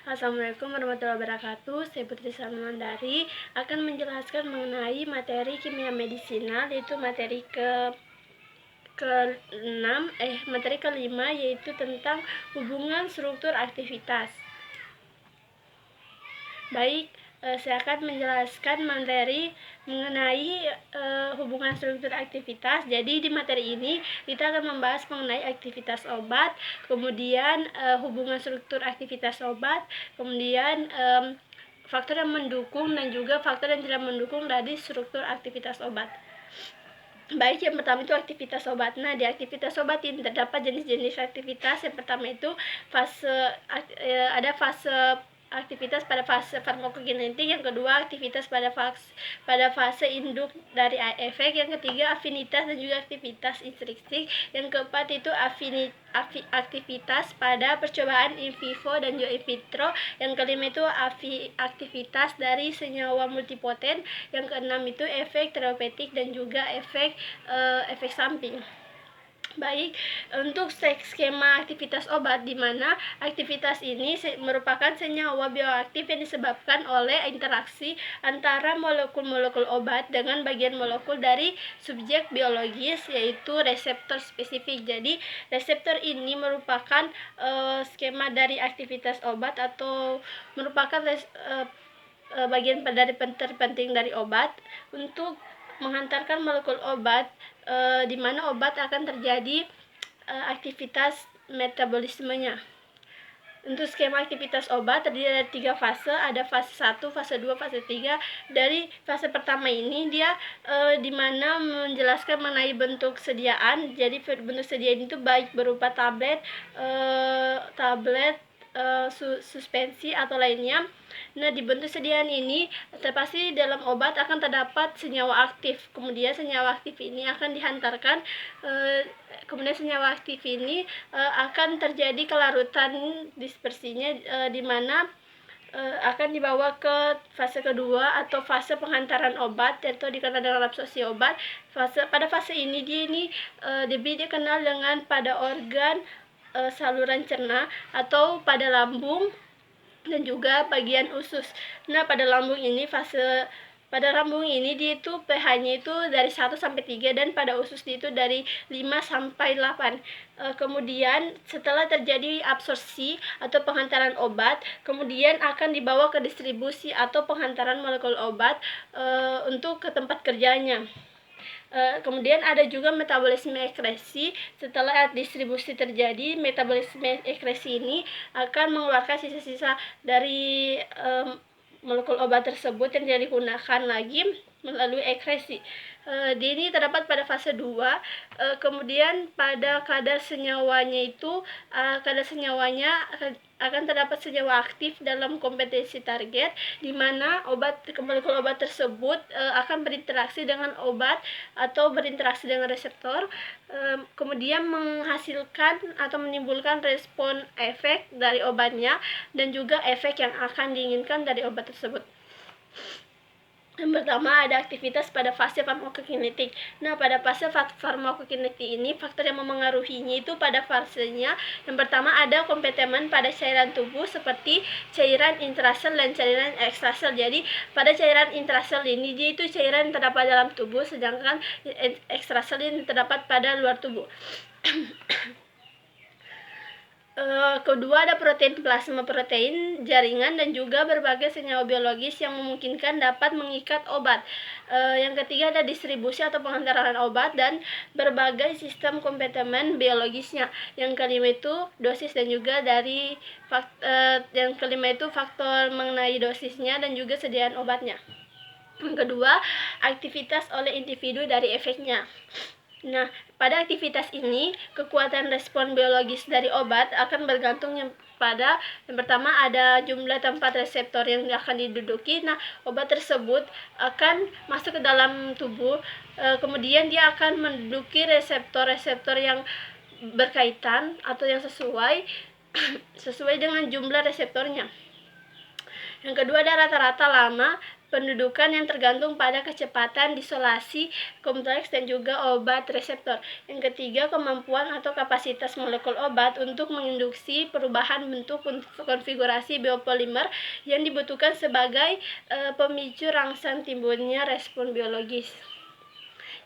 Assalamualaikum warahmatullahi wabarakatuh. Saya Putri Salmandari akan menjelaskan mengenai materi kimia medisinal, yaitu materi materi kelima, yaitu tentang hubungan struktur aktivitas. Baik, saya akan menjelaskan materi mengenai hubungan struktur aktivitas. Jadi di materi ini kita akan membahas mengenai aktivitas obat, kemudian hubungan struktur aktivitas obat, kemudian faktor yang mendukung dan juga faktor yang tidak mendukung dari struktur aktivitas obat. Baik, yang pertama itu aktivitas obat. Nah, di aktivitas obat ini terdapat jenis-jenis aktivitas. Yang pertama itu ada fase aktivitas pada fase farmakokinetik, yang kedua aktivitas pada fase induk dari efek, yang ketiga afinitas dan juga aktivitas intrinsik, yang keempat itu aktivitas pada percobaan in vivo dan juga in vitro, yang kelima itu aktivitas dari senyawa multipoten, yang keenam itu efek terapeutik dan juga efek samping. Baik, untuk skema aktivitas obat, di mana aktivitas ini merupakan senyawa bioaktif yang disebabkan oleh interaksi antara molekul-molekul obat dengan bagian molekul dari subjek biologis, yaitu reseptor spesifik. Jadi reseptor ini merupakan skema dari aktivitas obat atau merupakan bagian dari terpenting dari obat untuk menghantarkan molekul obat, di mana obat akan terjadi aktivitas metabolismenya. Untuk skema aktivitas obat terdiri dari 3 fase, ada fase 1, fase 2, fase 3. Dari fase pertama ini dia di mana menjelaskan mengenai bentuk sediaan. Jadi bentuk sediaan itu baik berupa tablet, suspensi atau lainnya. Nah, di bentuk sediaan ini pasti dalam obat akan terdapat senyawa aktif. Kemudian senyawa aktif ini akan dihantarkan, akan terjadi kelarutan dispersinya, di mana akan dibawa ke fase kedua atau fase penghantaran obat, atau dikenal dengan absorpsi obat. Pada fase ini lebih dikenal dengan pada organ saluran cerna atau pada lambung dan juga bagian usus. Nah, pada lambung ini dia itu pH-nya itu dari 1 sampai 3, dan pada usus itu dari 5 sampai 8. Kemudian setelah terjadi absorpsi atau penghantaran obat, kemudian akan dibawa ke distribusi atau penghantaran molekul obat untuk ke tempat kerjanya. Kemudian ada juga metabolisme ekskresi. Setelah distribusi terjadi, metabolisme ekskresi ini akan mengeluarkan sisa-sisa dari molekul obat tersebut yang tidak digunakan lagi melalui ekskresi. Ini terdapat pada fase 2. Kemudian pada kadar senyawanya akan terdapat senyawa aktif dalam kompetensi target, di mana molekul obat tersebut akan berinteraksi dengan obat atau berinteraksi dengan reseptor, kemudian menghasilkan atau menimbulkan respon efek dari obatnya dan juga efek yang akan diinginkan dari obat tersebut. Yang pertama ada aktivitas pada fase farmakokinetik. Nah, pada fase farmakokinetik ini faktor yang memengaruhinya itu pada fasenya. Yang pertama ada kompetimen pada cairan tubuh seperti cairan intrasel dan cairan ekstrasel. Jadi pada cairan intrasel ini dia itu cairan yang terdapat dalam tubuh, sedangkan ekstrasel ini terdapat pada luar tubuh. Kedua ada protein plasma, protein jaringan, dan juga berbagai senyawa biologis yang memungkinkan dapat mengikat obat. Yang ketiga ada distribusi atau penghantaran obat dan berbagai sistem kompetimen biologisnya. Yang kelima itu dosis dan juga faktor mengenai dosisnya dan juga sediaan obatnya. Yang kedua, aktivitas oleh individu dari efeknya. Nah, pada aktivitas ini, kekuatan respon biologis dari obat akan bergantung yang pertama ada jumlah tempat reseptor yang akan diduduki. Nah, obat tersebut akan masuk ke dalam tubuh, kemudian dia akan menduduki reseptor-reseptor yang berkaitan atau yang sesuai dengan jumlah reseptornya. Yang kedua ada rata-rata lama pendudukan yang tergantung pada kecepatan disolasi kompleks dan juga obat reseptor. Yang ketiga, kemampuan atau kapasitas molekul obat untuk menginduksi perubahan bentuk konfigurasi biopolimer yang dibutuhkan sebagai pemicu rangsang timbulnya respon biologis.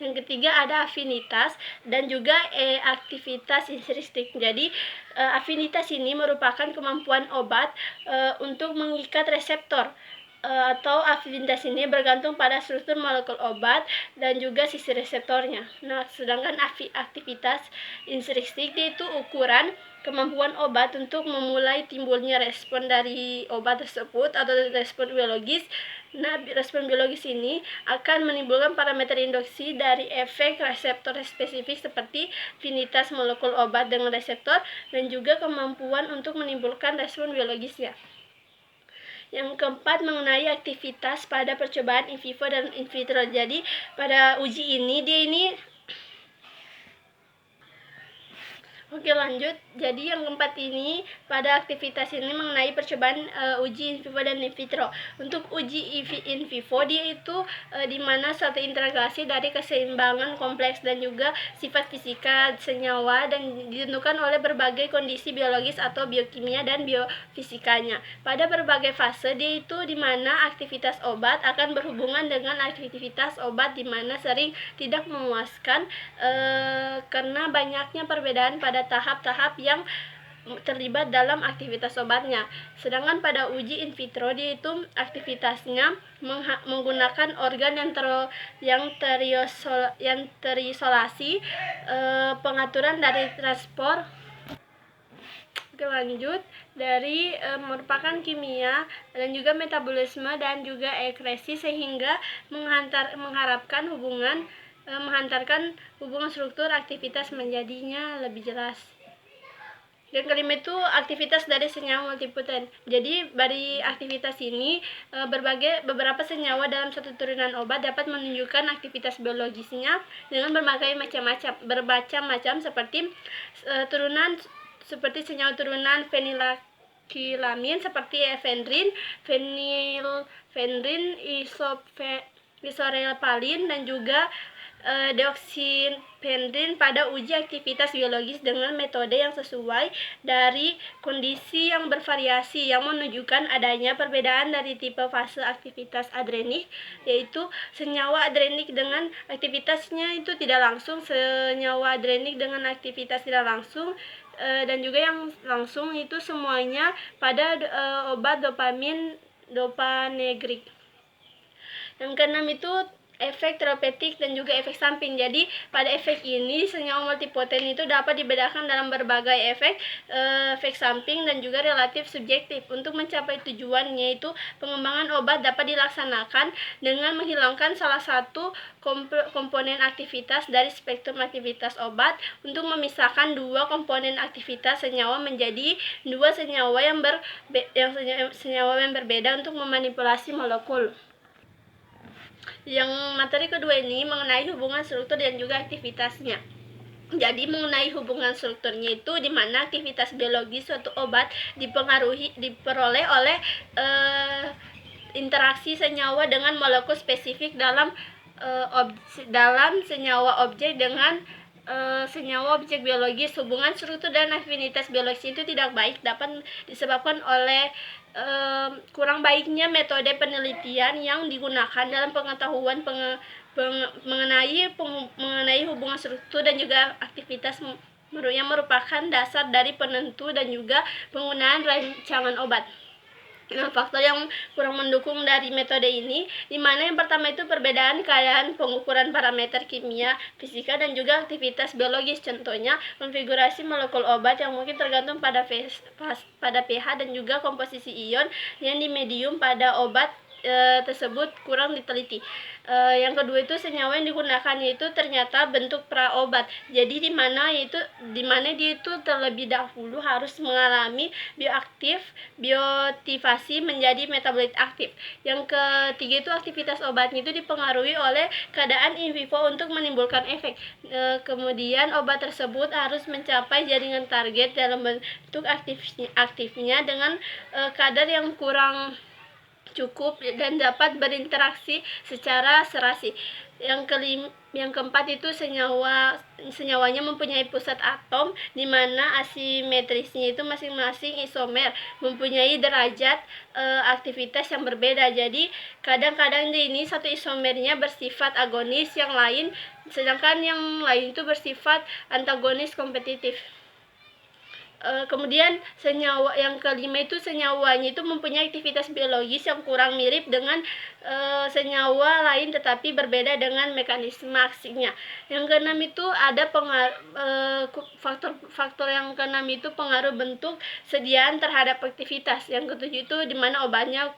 Yang ketiga ada afinitas dan juga aktivitas intrinsik. Jadi afinitas ini merupakan kemampuan obat untuk mengikat reseptor atau afinitas ini bergantung pada struktur molekul obat dan juga sisi reseptornya. Nah, sedangkan aktivitas intrinsik itu ukuran kemampuan obat untuk memulai timbulnya respon dari obat tersebut atau respon biologis. Nah, respon biologis ini akan menimbulkan parameter induksi dari efek reseptor spesifik seperti afinitas molekul obat dengan reseptor dan juga kemampuan untuk menimbulkan respon biologisnya. Yang keempat, mengenai aktivitas pada percobaan in vivo dan in vitro. Jadi pada uji ini Oke, lanjut. Jadi yang keempat ini pada aktivitas ini mengenai percobaan uji in vivo dan in vitro. Untuk uji in vivo dia itu di mana suatu integrasi dari keseimbangan kompleks dan juga sifat fisika senyawa dan ditentukan oleh berbagai kondisi biologis atau biokimia dan biofisikanya. Pada berbagai fase dia itu di mana aktivitas obat akan berhubungan dengan aktivitas obat di mana sering tidak memuaskan karena banyaknya perbedaan pada tahap-tahap yang terlibat dalam aktivitas obatnya. Sedangkan pada uji in vitro dia itu aktivitasnya menggunakan organ yang terisolasi, pengaturan dari transport lanjut dari merupakan kimia dan juga metabolisme dan juga ekskresi sehingga menghantarkan hubungan struktur aktivitas menjadinya lebih jelas. Yang kelima itu aktivitas dari senyawa multipoten. Jadi dari aktivitas ini beberapa senyawa dalam satu turunan obat dapat menunjukkan aktivitas biologisnya dengan berbagai macam seperti senyawa turunan fenilakilamin seperti efedrin, fenilfenrin, isorelpalin dan juga deoksifenrin pada uji aktivitas biologis dengan metode yang sesuai dari kondisi yang bervariasi yang menunjukkan adanya perbedaan dari tipe fase aktivitas adrenik, yaitu senyawa adrenik dengan aktivitasnya itu tidak langsung, senyawa adrenik dengan aktivitas tidak langsung, dan juga yang langsung itu semuanya pada obat dopanergic. Yang keenam itu efek terapeutik dan juga efek samping. Jadi pada efek ini senyawa multipoten itu dapat dibedakan dalam berbagai efek samping dan juga relatif subjektif. Untuk mencapai tujuannya itu pengembangan obat dapat dilaksanakan dengan menghilangkan salah satu komponen aktivitas dari spektrum aktivitas obat untuk memisahkan dua komponen aktivitas senyawa menjadi dua senyawa yang berbeda untuk memanipulasi molekul. Yang materi kedua ini mengenai hubungan struktur dan juga aktivitasnya. Jadi mengenai hubungan strukturnya itu di mana aktivitas biologis suatu obat diperoleh oleh interaksi senyawa dengan molekul spesifik dalam senyawa objek dengan senyawa objek biologis. Hubungan struktur dan afinitas biologis itu tidak baik dapat disebabkan oleh kurang baiknya metode penelitian yang digunakan dalam pengetahuan mengenai hubungan struktur dan juga aktivitas yang merupakan dasar dari penentu dan juga penggunaan rancangan obat. Nah, faktor yang kurang mendukung dari metode ini, di mana yang pertama itu perbedaan keadaan pengukuran parameter kimia, fisika, dan juga aktivitas biologis. Contohnya, konfigurasi molekul obat yang mungkin tergantung pada pH dan juga komposisi ion yang di medium pada obat tersebut kurang diteliti. Yang kedua itu senyawa yang digunakan itu ternyata bentuk praobat. Jadi di mana dia itu terlebih dahulu harus mengalami bioaktivasi menjadi metabolit aktif. Yang ketiga itu aktivitas obatnya itu dipengaruhi oleh keadaan in vivo untuk menimbulkan efek. Kemudian obat tersebut harus mencapai jaringan target dalam bentuk aktifnya dengan kadar yang kurang cukup dan dapat berinteraksi secara serasi. Yang keempat itu senyawanya mempunyai pusat atom, di mana asimetrisnya itu masing-masing isomer mempunyai derajat aktivitas yang berbeda. Jadi kadang-kadang ini satu isomernya bersifat agonis, sedangkan yang lain itu bersifat antagonis kompetitif. Kemudian yang kelima itu senyawanya itu mempunyai aktivitas biologis yang kurang mirip dengan senyawa lain, tetapi berbeda dengan mekanisme aksinya. Yang keenam itu ada faktor yang keenam itu pengaruh bentuk sediaan terhadap aktivitas. Yang ketujuh itu di mana obatnya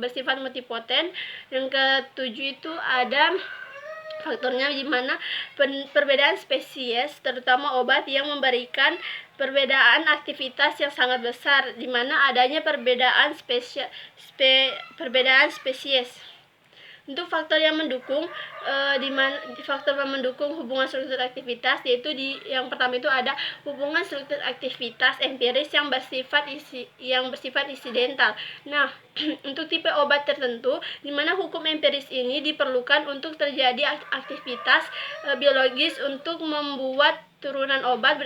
bersifat multipoten. Yang ketujuh itu ada faktornya di mana perbedaan spesies, terutama obat yang memberikan perbedaan aktivitas yang sangat besar, di mana adanya perbedaan spesies. Untuk faktor yang mendukung hubungan struktur aktivitas, yaitu yang pertama itu ada hubungan struktur aktivitas empiris yang bersifat insidental. Nah, untuk tipe obat tertentu di mana hukum empiris ini diperlukan untuk terjadi aktivitas biologis untuk membuat turunan obat.